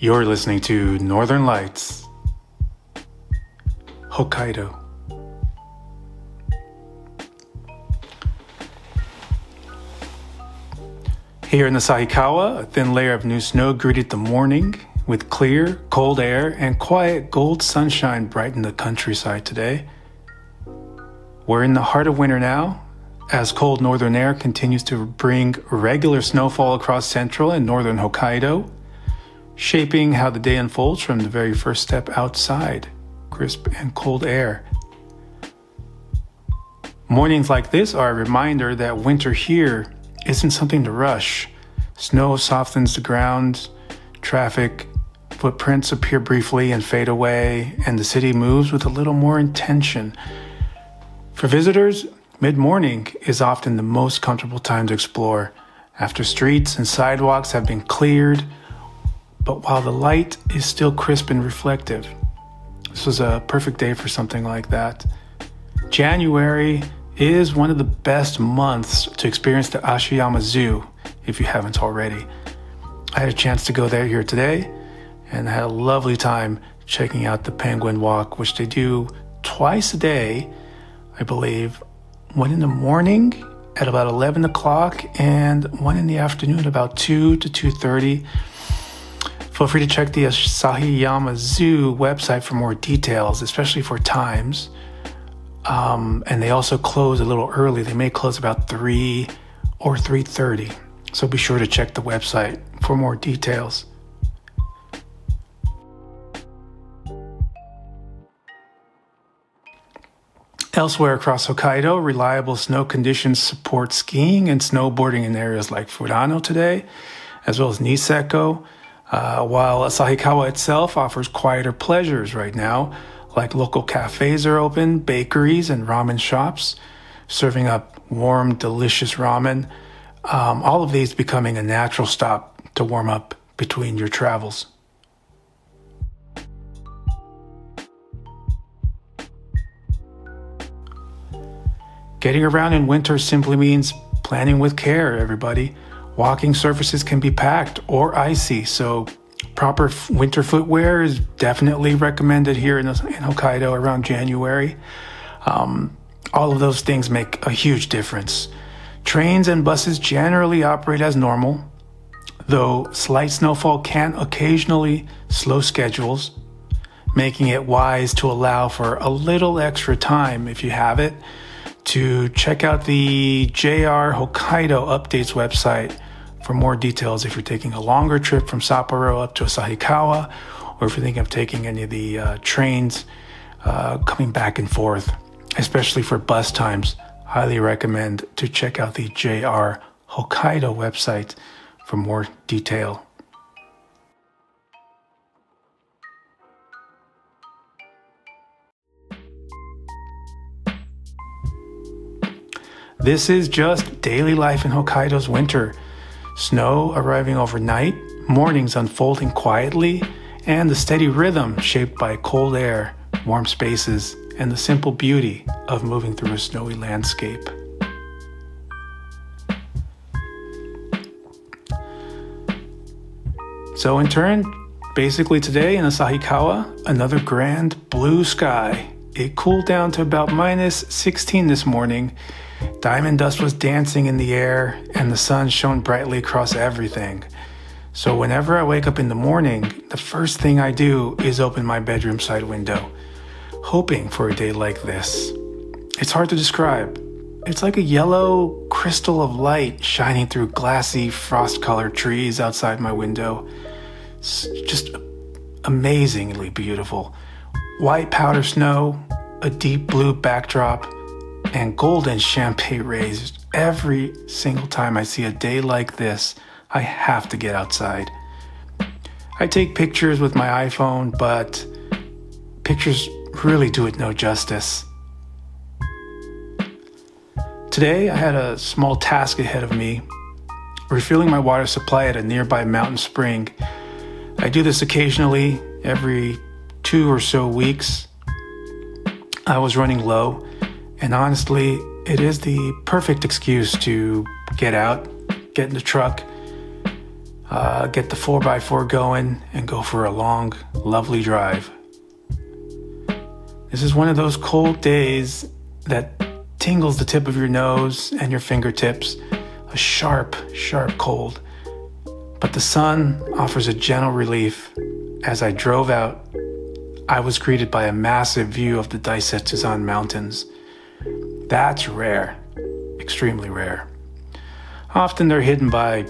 You're listening to Northern Lights, Hokkaido. Here in the Asahikawa, a thin layer of new snow greeted the morning with clear, cold air and quiet gold sunshine brighten the countryside today. We're in the heart of winter now, as cold northern air continues to bring regular snowfall across central and northern Hokkaido, shaping how the day unfolds from the very first step outside, crisp and cold air. Mornings like this are a reminder that winter here isn't something to rush. Snow softens the ground, traffic footprints appear briefly and fade away, and the city moves with a little more intention. For visitors, mid-morning is often the most comfortable time to explore, after streets and sidewalks have been cleared, but while the light is still crisp and reflective. This was a perfect day for something like that. January is one of the best months to experience the Ashiyama Zoo, if you haven't already. I had a chance to go there here today, and I had a lovely time checking out the Penguin Walk, which they do twice a day, I believe. One in the morning at about 11 o'clock and one in the afternoon at about 2 to 2:30. Feel free to check the Asahiyama Zoo website for more details, especially for times. And they also close a little early. They may close about 3 or 3:30. So be sure to check the website for more details. Elsewhere across Hokkaido, reliable snow conditions support skiing and snowboarding in areas like Furano today, as well as Niseko, while Asahikawa itself offers quieter pleasures right now, like local cafes are open, bakeries and ramen shops, serving up warm, delicious ramen, all of these becoming a natural stop to warm up between your travels. Getting around in winter simply means planning with care, everybody. Walking surfaces can be packed or icy, so proper winter footwear is definitely recommended here in Hokkaido around January. All of those things make a huge difference. Trains and buses generally operate as normal, though slight snowfall can occasionally slow schedules, making it wise to allow for a little extra time, if you have it, to check out the JR Hokkaido Updates website for more details if you're taking a longer trip from Sapporo up to Asahikawa, or if you're thinking of taking any of the trains coming back and forth, especially for bus times. Highly recommend to check out the JR Hokkaido website for more detail. This is just daily life in Hokkaido's winter. Snow arriving overnight, mornings unfolding quietly, and the steady rhythm shaped by cold air, warm spaces, and the simple beauty of moving through a snowy landscape. So in turn, basically today in Asahikawa, another grand blue sky. It cooled down to about minus 16 this morning. Diamond dust was dancing in the air, and the sun shone brightly across everything. So whenever I wake up in the morning, the first thing I do is open my bedroom side window, hoping for a day like this. It's hard to describe. It's like a yellow crystal of light shining through glassy, frost-colored trees outside my window. It's just amazingly beautiful. White powder snow, a deep blue backdrop, and golden champagne rays. Every single time I see a day like this, I have to get outside. I take pictures with my iPhone, but pictures really do it no justice. Today, I had a small task ahead of me, refilling my water supply at a nearby mountain spring. I do this occasionally, every 2 or so weeks. I was running low, and honestly, it is the perfect excuse to get out, get in the truck, get the 4x4 going, and go for a long, lovely drive. This is one of those cold days that tingles the tip of your nose and your fingertips, a sharp, sharp cold. But the sun offers a gentle relief. As I drove out, I was greeted by a massive view of the Daisetsuzan Mountains. That's rare, extremely rare. Often they're hidden by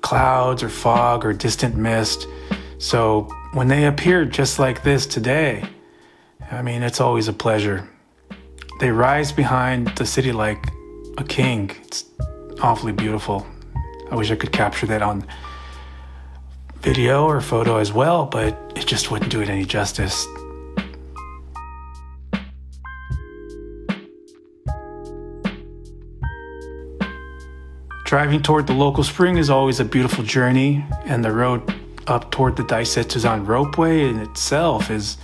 clouds or fog or distant mist. So when they appear just like this today, I mean, it's always a pleasure. They rise behind the city like a king. It's awfully beautiful. I wish I could capture that on video or photo as well, but it just wouldn't do it any justice. Driving toward the local spring is always a beautiful journey, and the road up toward the Daisetsuzan ropeway in itself is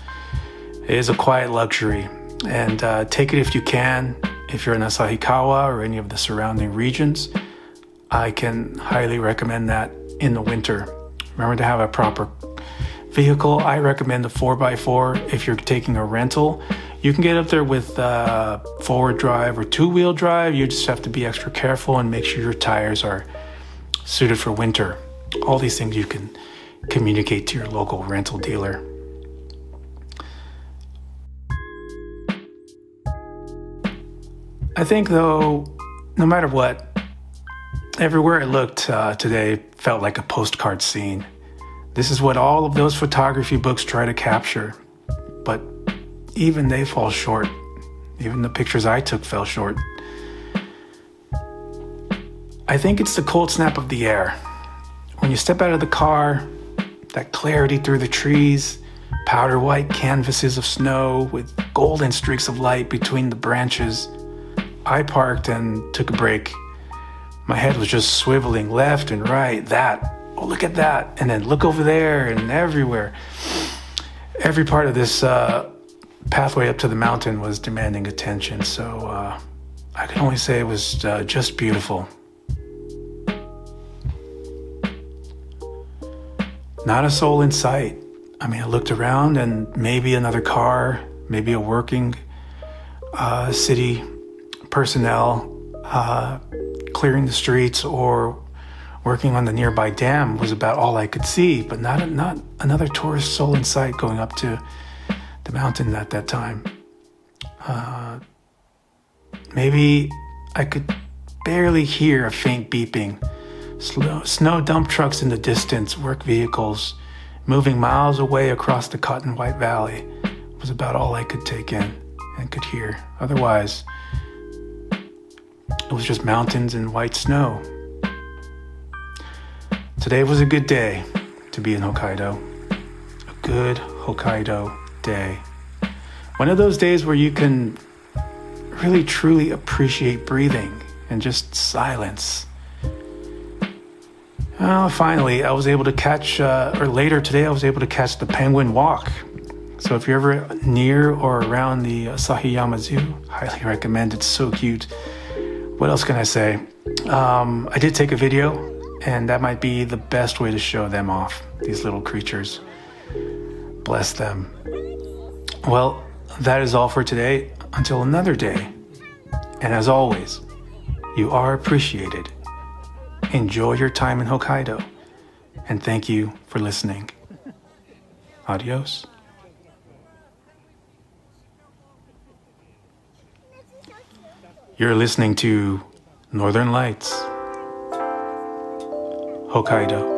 a quiet luxury. And take it if you can. If you're in Asahikawa or any of the surrounding regions, I can highly recommend that in the winter. Remember to have a proper vehicle. I recommend the 4x4 if you're taking a rental. You can get up there with forward drive or two-wheel drive. You just have to be extra careful and make sure your tires are suited for winter. All these things you can communicate to your local rental dealer. I think, though, no matter what, everywhere I looked today felt like a postcard scene. This is what all of those photography books try to capture, but even they fall short. Even the pictures I took fell short. I think it's the cold snap of the air. When you step out of the car, that clarity through the trees, powder white canvases of snow with golden streaks of light between the branches. I parked and took a break. My head was just swiveling left and right. Oh, look at that. And then look over there and everywhere. Every part of this pathway up to the mountain was demanding attention. So I can only say it was just beautiful. Not a soul in sight. I mean, I looked around and maybe another car, maybe a working city personnel clearing the streets or working on the nearby dam was about all I could see, but not another tourist soul in sight going up to the mountain at that time. Maybe I could barely hear a faint beeping. Snow dump trucks in the distance, work vehicles moving miles away across the Cotton White Valley was about all I could take in and could hear. Otherwise, it was just mountains and white snow. Today was a good day to be in Hokkaido. A good Hokkaido day. One of those days where you can really truly appreciate breathing and just silence. Finally, I was able to catch, later today, I was able to catch the Penguin Walk. So if you're ever near or around the Asahiyama Zoo, highly recommend. It's so cute. What else can I say? I did take a video, and that might be the best way to show them off, these little creatures. Bless them. Well, that is all for today. Until another day. And as always, you are appreciated. Enjoy your time in Hokkaido. And thank you for listening. Adios. You're listening to Northern Lights, Hokkaido.